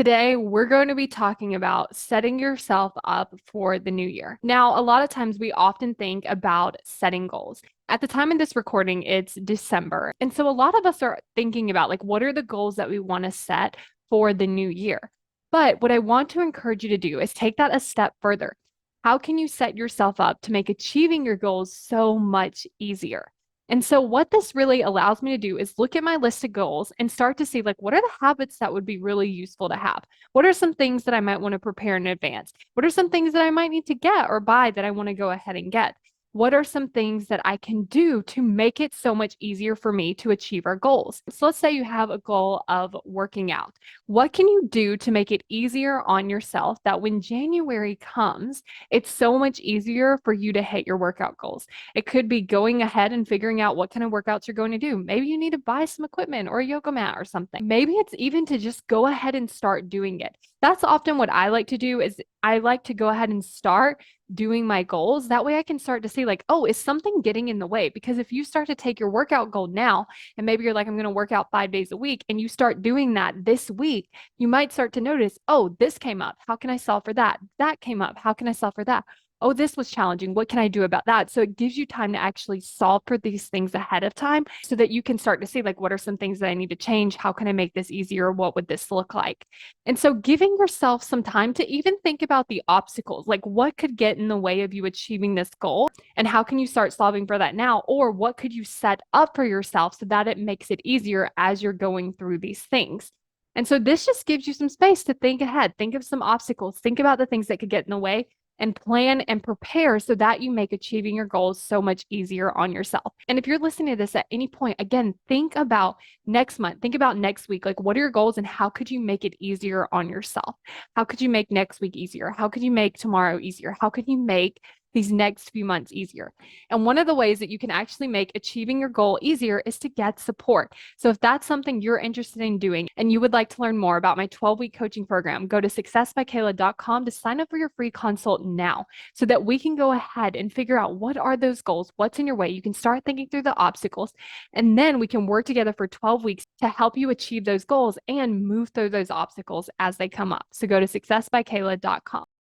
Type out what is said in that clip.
Today, we're going to be talking about setting yourself up for the new year. Now, a lot of times we often think about setting goals. At the time of this recording, it's December. And so a lot of us are thinking about like, what are the goals that we want to set for the new year? But what I want to encourage you to do is take that a step further. How can you set yourself up to make achieving your goals so much easier? And so, what this really allows me to do is look at my list of goals and start to see, like, what are the habits that would be really useful to have? What are some things that I might want to prepare in advance? What are some things that I might need to get or buy that I want to go ahead and get? What are some things that I can do to make it so much easier for me to achieve our goals? So, let's say you have a goal of working out. What can you do to make it easier on yourself that when January comes, it's so much easier for you to hit your workout goals? It could be going ahead and figuring out what kind of workouts you're going to do. Maybe you need to buy some equipment or a yoga mat or something. Maybe it's even to just go ahead and start doing it. That's often what I like to do is I like to go ahead and start doing my goals. That way I can start to see like, oh, is something getting in the way? Because if you start to take your workout goal now, and maybe you're like, I'm going to work out 5 days a week, and you start doing that this week, you might start to notice, oh, this came up. How can I solve for that? That came up. How can I solve for that? Oh, this was challenging. What can I do about that? So it gives you time to actually solve for these things ahead of time so that you can start to see, like, what are some things that I need to change? How can I make this easier? What would this look like? And so giving yourself some time to even think about the obstacles, like what could get in the way of you achieving this goal? And how can you start solving for that now? Or what could you set up for yourself so that it makes it easier as you're going through these things? And so this just gives you some space to think ahead, think of some obstacles, think about the things that could get in the way, and plan and prepare so that you make achieving your goals so much easier on yourself. And if you're listening to this at any point, again, think about next month, think about next week. Like, what are your goals and how could you make it easier on yourself? How could you make next week easier? How could you make tomorrow easier? How could you make these next few months easier? And one of the ways that you can actually make achieving your goal easier is to get support. So if that's something you're interested in doing and you would like to learn more about my 12-week coaching program, go to successbykayla.com to sign up for your free consult now so that we can go ahead and figure out what are those goals, what's in your way. You can start thinking through the obstacles, and then we can work together for 12 weeks to help you achieve those goals and move through those obstacles as they come up. So go to successbykayla.com.